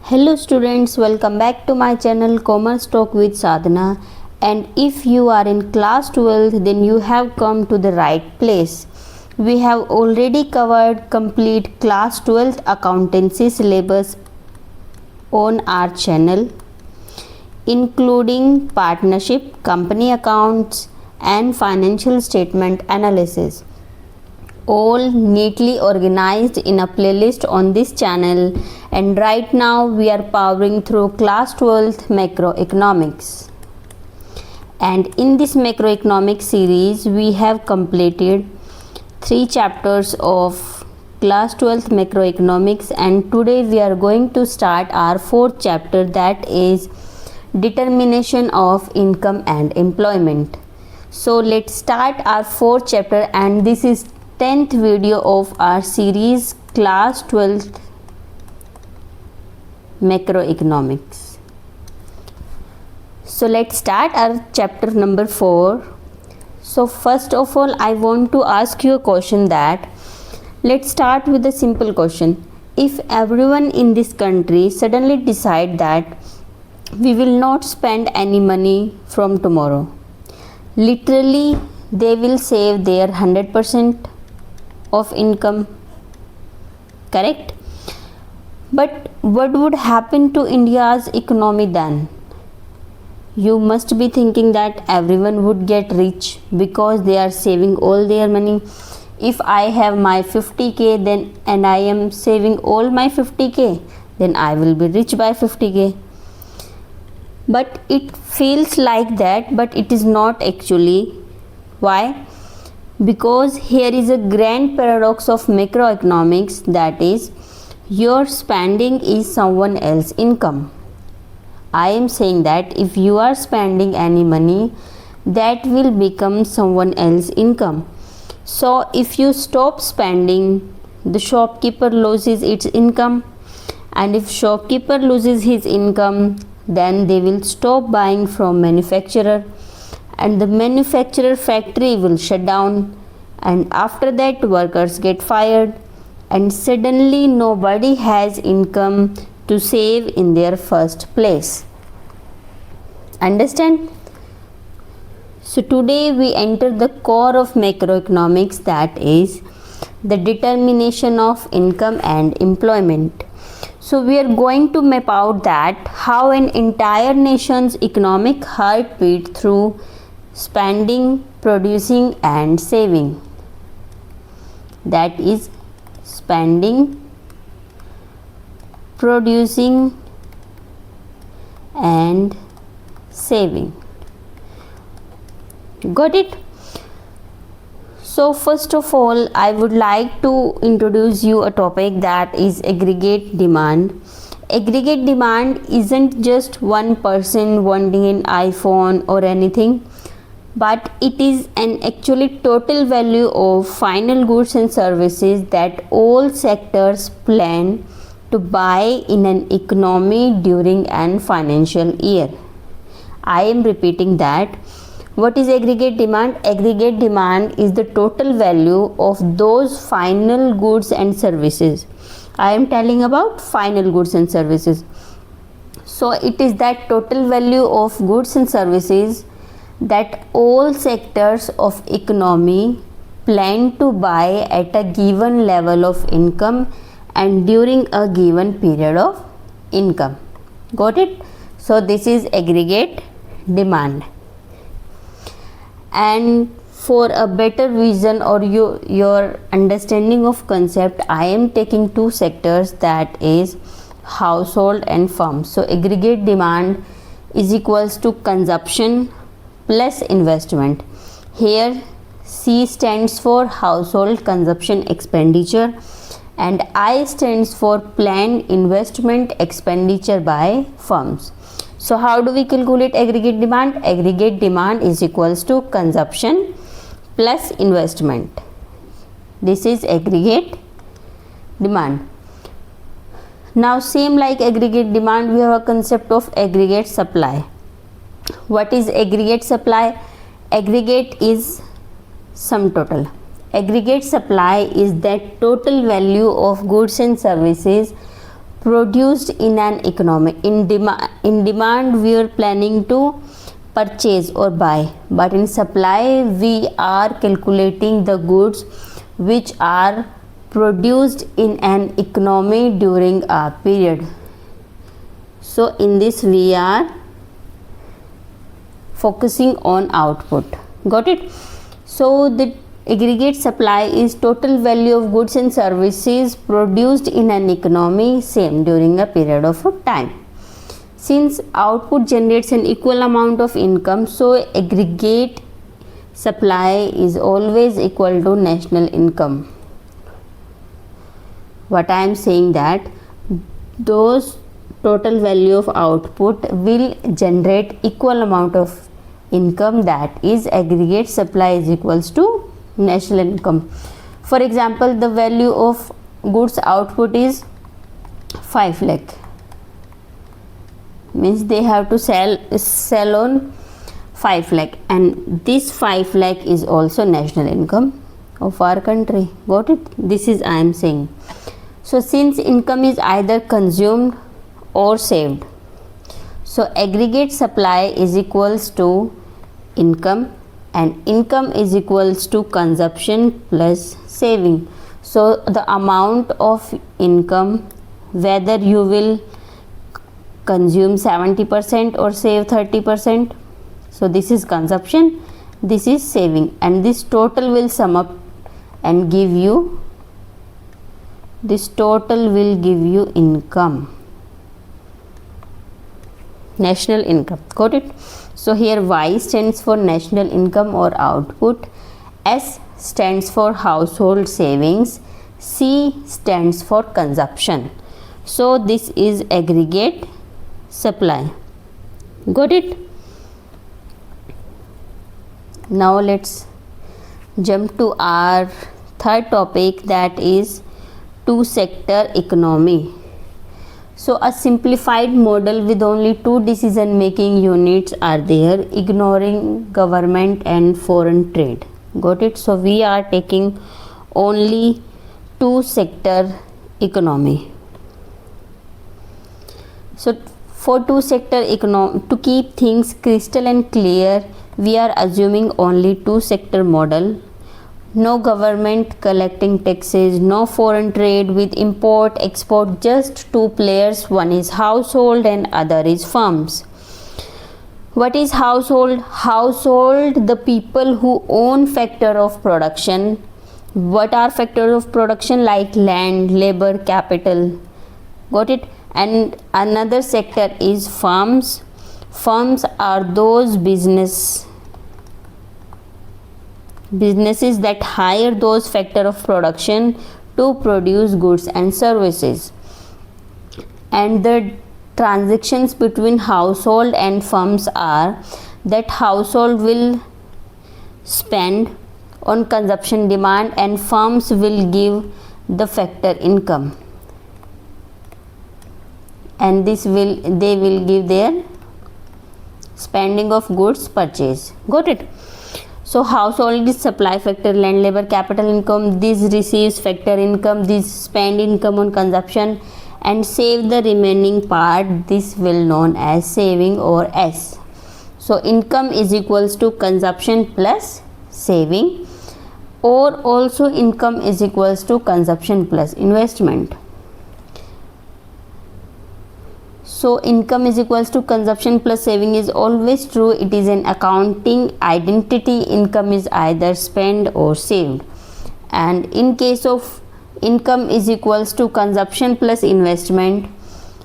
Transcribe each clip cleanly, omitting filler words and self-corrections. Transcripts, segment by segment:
Hello students, welcome back to my channel Commerce Talk with Sadhana, and if you are in class 12th then you have come to the right place. We have already covered complete class 12th accountancy syllabus on our channel, including partnership, company accounts and financial statement analysis, all neatly organized in a playlist on this channel. And right now we are powering through class 12th macroeconomics, and in this macroeconomics series we have completed 3 chapters of class 12th macroeconomics, and today we are going to start our 4th chapter, that is determination of income and employment. So let's start our 4th chapter, and this is 10th video of our series class 12th macroeconomics. So let's start our chapter number 4. So first of all I want to ask you a question, that let's start with a simple question. If everyone in this country suddenly decide that we will not spend any money from tomorrow, literally they will save their 100% of income, correct? But what would happen to India's economy then? You must be thinking that everyone would get rich because they are saving all their money. If I have my 50k then and I am saving all my 50k, then I will be rich by 50k. But it feels like that, but it is not actually. Why? Because here is a grand paradox of macroeconomics, that is, your spending is someone else's income. I am saying that if you are spending any money, that will become someone else's income. So if you stop spending, the shopkeeper loses its income, and if shopkeeper loses his income, then they will stop buying from manufacturer, and the manufacturer factory will shut down, and after that workers get fired, and suddenly nobody has income to save in their first place. Understand? So today we enter the core of macroeconomics, that is the determination of income and employment. So we are going to map out that how an entire nation's economic heartbeat through spending, producing and saving. That is spending, producing and saving. Got it? So first of all I would like to introduce you a topic, that is aggregate demand. Aggregate demand isn't just one person wanting an iPhone or anything, but it is an actually total value of final goods and services that all sectors plan to buy in an economy during an financial year. I am repeating that. What is aggregate demand? Aggregate demand is the total value of those final goods and services. I am telling about final goods and services. So it is that total value of goods and services that all sectors of economy plan to buy at a given level of income and during a given period of income. Got it? So this is aggregate demand. And for a better vision or your understanding of concept, I am taking 2 sectors, that is household and firms. So aggregate demand is equals to consumption plus investment. Here C stands for household consumption expenditure and I stands for planned investment expenditure by firms. So how do we calculate aggregate demand? Aggregate demand is equals to consumption plus investment. This is aggregate demand. Now same like aggregate demand, we have a concept of aggregate supply. What is aggregate supply? Aggregate is sum total. Aggregate supply is that total value of goods and services produced in an economy. In demand we are planning to purchase or buy, but in supply we are calculating the goods which are produced in an economy during a period. So in this we are focusing on output. Got it? So the aggregate supply is total value of goods and services produced in an economy, same during a period of time. Since output generates an equal amount of income, so aggregate supply is always equal to national income. What I am saying that those total value of output will generate equal amount of income, that is aggregate supply is equals to national income. For example, the value of goods output is 5 lakh, means they have to sell on 5 lakh, and this 5 lakh is also national income of our country. Got it? This is I am saying. So since income is either consumed or saved, so aggregate supply is equals to income, and income is equals to consumption plus saving. So the amount of income, whether you will consume 70% or save 30%, so this is consumption, this is saving, and this total will sum up and give you, this total will give you income, national income. Got it? So here Y stands for national income or output, S stands for household savings, C stands for consumption. So this is aggregate supply. Got it? Now let's jump to our third topic, that is two sector economy. So a simplified model with only two decision making units are there, ignoring government and foreign trade. Got it? So we are taking only two sector economy. So for two sector economy, to keep things crystal and clear, we are assuming only two sector model. No government collecting taxes, no foreign trade with import export, just two players, one is household and other is firms. What is household? Household, the people who own factor of production. What are factors of production? Like land, labor, capital. Got it? And another sector is firms. Firms are those businesses that hire those factor of production to produce goods and services. And the transactions between household and firms are that household will spend on consumption demand and firms will give the factor income, and they will give their spending of goods purchase. Got it? So household is supply factor, land, labor, capital income. This receives factor income, this spend income on consumption and save the remaining part. This will known as saving or S. So income is equals to consumption plus saving, or also income is equals to consumption plus investment. So income is equals to consumption plus saving is always true. It is an accounting identity. Income is either spent or saved. And in case of income is equals to consumption plus investment,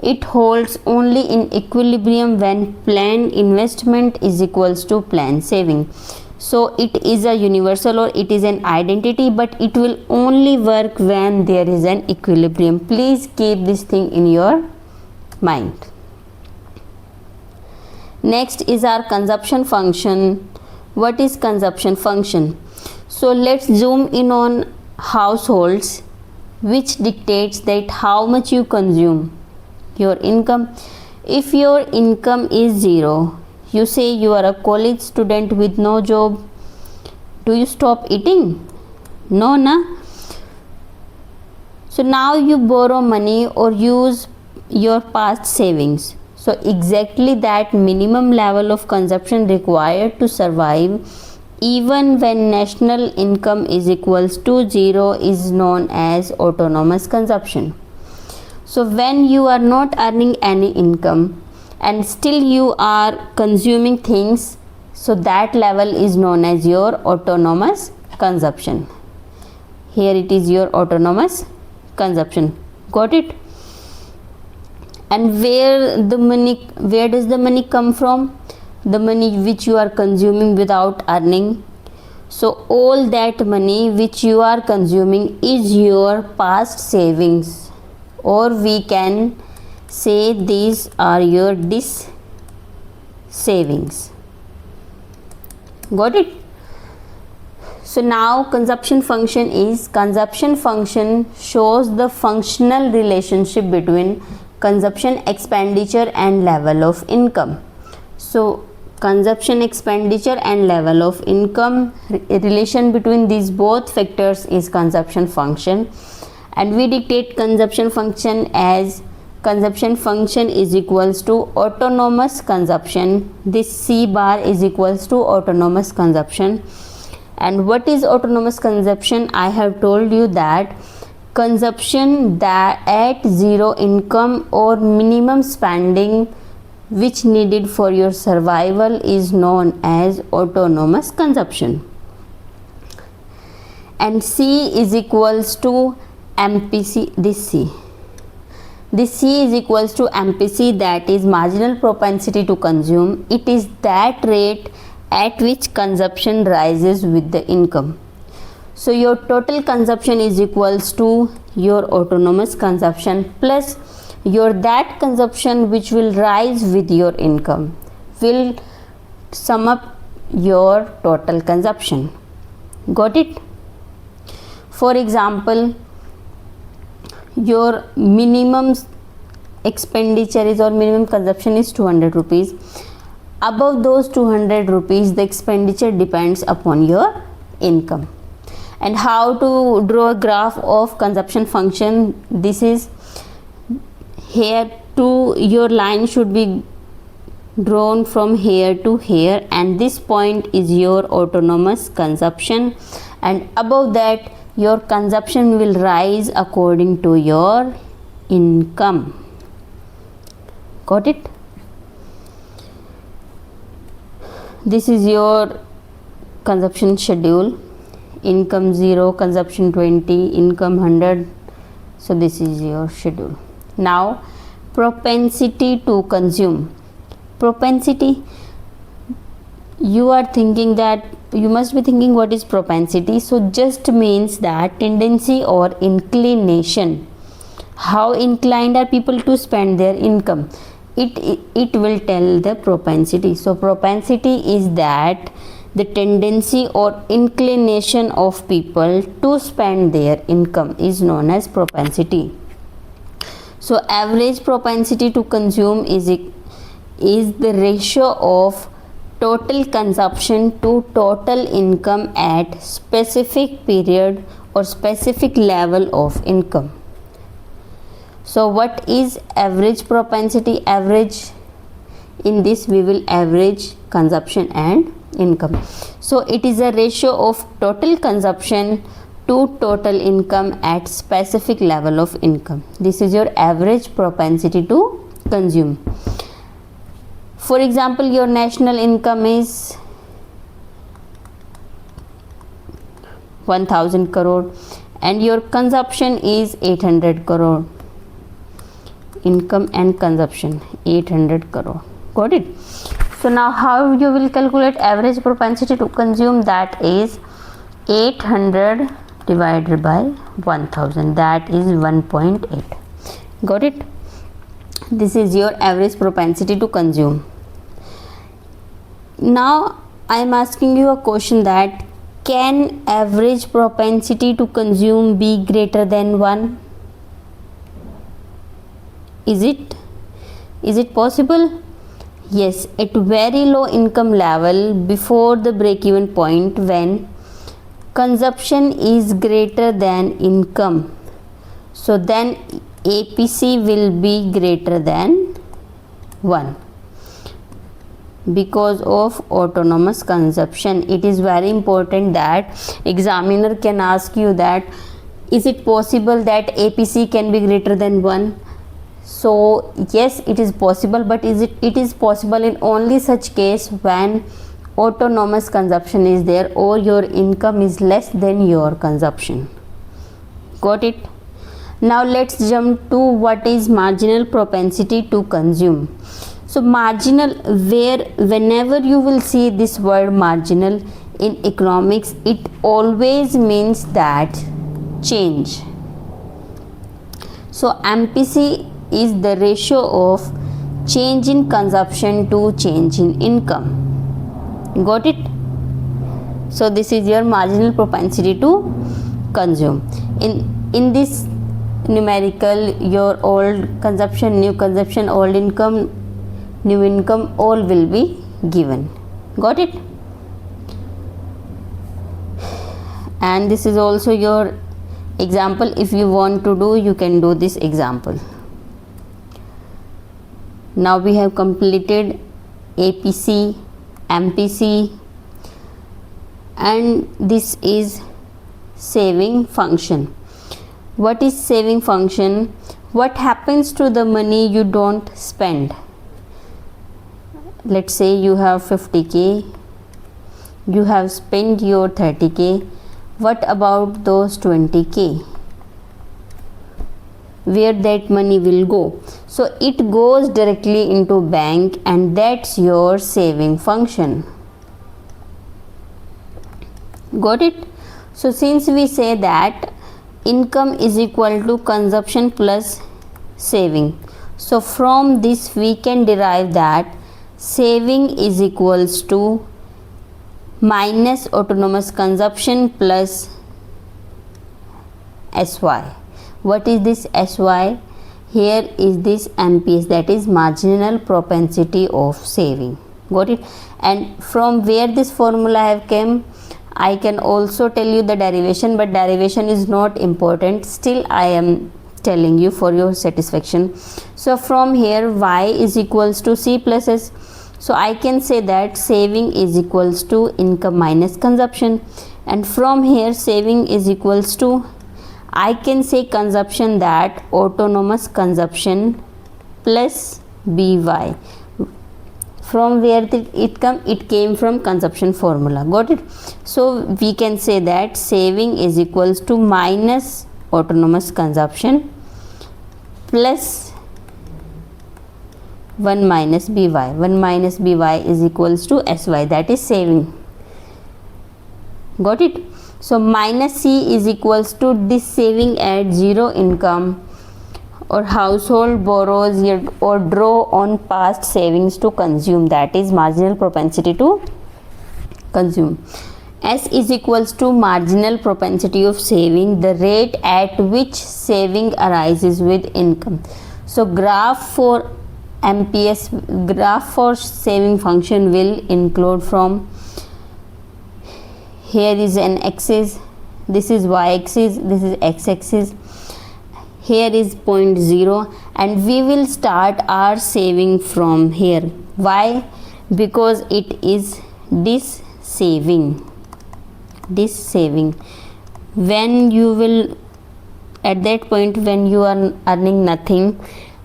it holds only in equilibrium when planned investment is equals to planned saving. So it is a universal or it is an identity, but it will only work when there is an equilibrium. Please keep this thing in your mind. Next is our consumption function. What is consumption function? So let's zoom in on households, which dictates that how much you consume, your income. If your income is 0, you say you are a college student with no job, do you stop eating? No, na? So now you borrow money or use your past savings. So exactly that minimum level of consumption required to survive even when national income is equals to zero is known as autonomous consumption. So when you are not earning any income and still you are consuming things, so that level is known as your autonomous consumption. Here it is your autonomous consumption. Got it? And where does the money come from? The money which you are consuming without earning. So all that money which you are consuming is your past savings, or we can say these are your savings. Got it? So now consumption function shows the functional relationship between consumption expenditure and level of income. So consumption expenditure and level of income, relation between these both factors is consumption function, and we dictate consumption function as consumption function is equals to autonomous consumption. This C bar is equals to autonomous consumption. And what is autonomous consumption? I have told you that consumption that at zero income or minimum spending which needed for your survival is known as autonomous consumption. And C is equals to MPC. This C is equals to MPC, that is marginal propensity to consume. It is that rate at which consumption rises with the income. So your total consumption is equals to your autonomous consumption plus your that consumption which will rise with your income will sum up your total consumption. Got it? For example, your minimum expenditure is or minimum consumption is 200 rupees. Above those 200 rupees the expenditure depends upon your income. And how to draw a graph of consumption function? This is here to your line should be drawn from here to here, and this point is your autonomous consumption, and above that your consumption will rise according to your income. Got it? This is your consumption schedule. Income 0, consumption 20, income 100. So this is your schedule. Now propensity to consume. Propensity, you are thinking that you must be thinking what is propensity. So just means that tendency or inclination. How inclined are people to spend their income? It will tell the propensity. So propensity is that the tendency or inclination of people to spend their income is known as propensity. So average propensity to consume is the ratio of total consumption to total income at specific period or specific level of income. So what is average propensity? Average, in this we will average consumption and income. So it is a ratio of total consumption to total income at specific level of income. This is your average propensity to consume. For example, your national income is 1000 crore and your consumption is 800 crore. Income and consumption 800 crore. Got it? So now how you will calculate average propensity to consume? That is 800 divided by 1000, that is 1.8. Got it? This is your average propensity to consume. Now I am asking you a question that can average propensity to consume be greater than 1? Is it possible? Yes, at very low income level, before the break-even point, when consumption is greater than income, so then APC will be greater than 1 because of autonomous consumption. It is very important that examiner can ask you that is it possible that APC can be greater than 1. So yes, it is possible, but it is possible in only such case when autonomous consumption is there or your income is less than your consumption. Got it? Now let's jump to what is marginal propensity to consume. So marginal, whenever you will see this word marginal in economics, it always means that change. So MPC is the ratio of change in consumption to change in income. Got it? So this is your marginal propensity to consume. In this numerical, your old consumption, new consumption, old income, new income, all will be given. Got it? And this is also your example. If you want to do, you can do this example. Now we have completed APC, MPC, and this is saving function. What is saving function? What happens to the money you don't spend? Let's say you have 50k, you have spent your 30k. What about those 20k? Where that money will go? So it goes directly into bank, and that's your saving function. Got it? So since we say that income is equal to consumption plus saving, so from this we can derive that saving is equals to minus autonomous consumption plus SY. What is this SY? Here is this MPS, that is marginal propensity of saving. Got it? And from where this formula have came, I can also tell you the derivation, but derivation is not important. Still I am telling you for your satisfaction. So from here Y is equals to C plus S. So I can say that saving is equals to income minus consumption, and from here saving is equals to, I can say consumption, that autonomous consumption plus BY. From where did it come? It came from consumption formula. Got it? So we can say that saving is equals to minus autonomous consumption plus 1 minus BY. 1 minus BY is equals to SY, that is saving. Got it? So minus C is equals to this saving at zero income, or household borrows or draw on past savings to consume, that is marginal propensity to consume. S is equals to marginal propensity of saving, the rate at which saving arises with income. So graph for MPS, graph for saving function will include from, here is an axis, this is y axis, this is x axis, here is point 0, and we will start our saving from here. Why? Because it is this saving. When you will, at that point when you are earning nothing,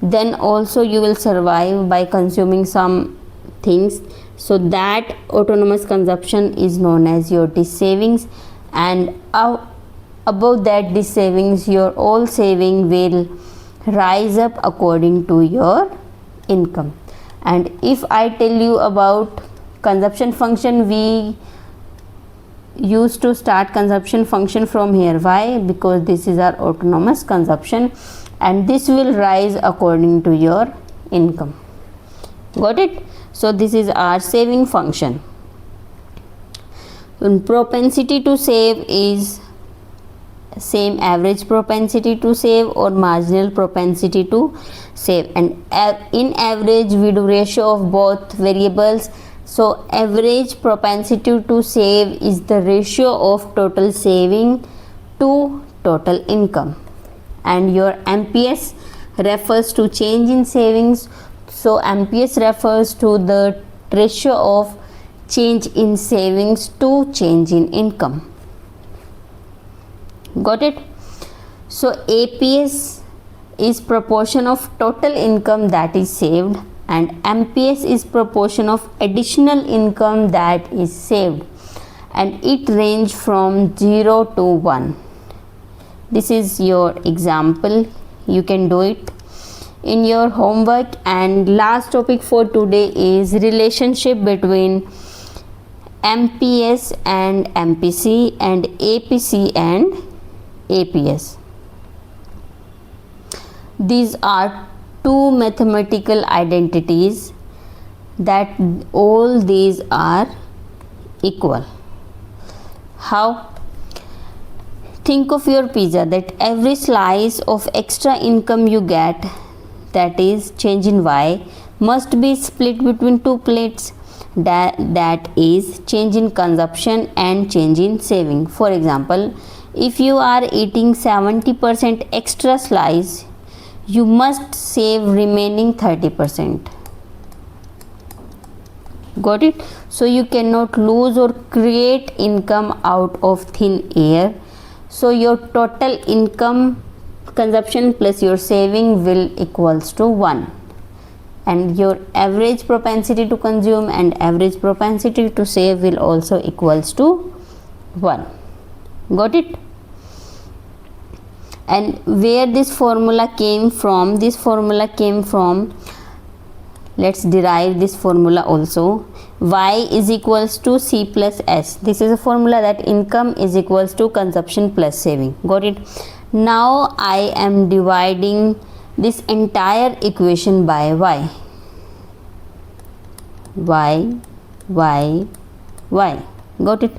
then also you will survive by consuming some things. So that autonomous consumption is known as your this savings, and above that this savings, your all saving will rise up according to your income. And if I tell you about consumption function, we used to start consumption function from here. Why? Because this is our autonomous consumption, and this will rise according to your income. Got it? So this is our saving function. Propensity to save is same average propensity to save or marginal propensity to save, and in average we do ratio of both variables. So average propensity to save is the ratio of total saving to total income, and your MPS refers to change in savings, so MPS refers to the ratio of change in savings to change in income. Got it? So APS is proportion of total income that is saved, and MPS is proportion of additional income that is saved, and it range from 0 to 1. This is your example. You can do it in your homework. And last topic for today is relationship between MPS and MPC and APC and APS. These are two mathematical identities that all these are equal. How? Think of your pizza, that every slice of extra income you get, that is change in Y, must be split between two plates, that is change in consumption and change in saving. For example, if you are eating 70% extra slice, you must save remaining 30%. Got it? So you cannot lose or create income out of thin air. So your total income, consumption plus your saving will equals to 1, and your average propensity to consume and average propensity to save will also equals to 1. Got it? And where this formula came from? This formula came from, let's derive this formula also. Y is equals to C plus S. This is a formula that income is equals to consumption plus saving. Got it? Now I am dividing this entire equation by Y. Y. Got it?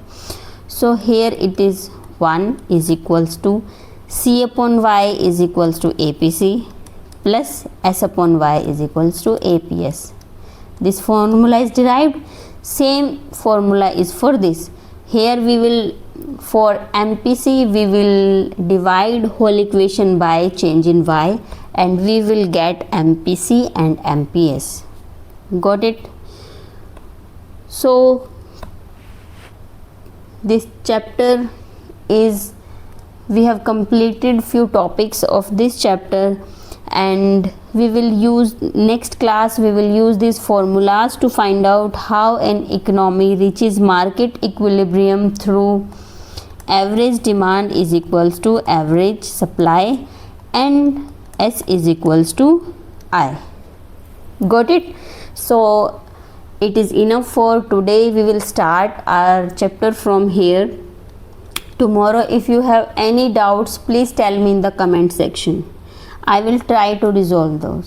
So here it is 1 is equals to C upon Y is equals to APC plus S upon Y is equals to APS. This formula is derived. Same formula is for this. Here we will, for MPC, we will divide whole equation by change in Y, and we will get MPC and MPS. Got it? So this chapter is, we have completed few topics of this chapter, and we will use, next class we will use these formulas to find out how an economy reaches market equilibrium through average demand is equals to average supply and S is equals to I. Got it? So it is enough for today. We will start our chapter from here tomorrow. If you have any doubts, please tell me in the comment section. I will try to resolve those.